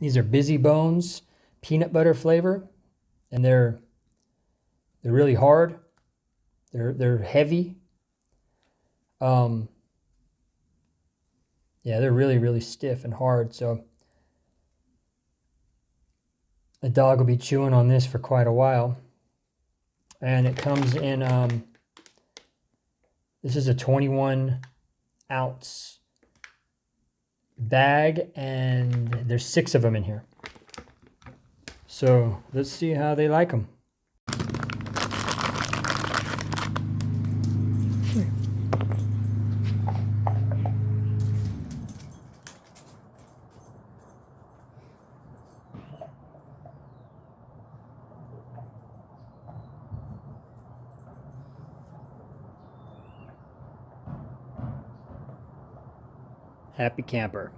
These are Busy Bones peanut butter flavor, and they're really hard. They're heavy. Yeah, they're really stiff and hard. So the dog will be chewing on this for quite a while. And it comes in, this is a 21-ounce bag, and there's 6 of them in here. So let's see how they like them. Happy camper.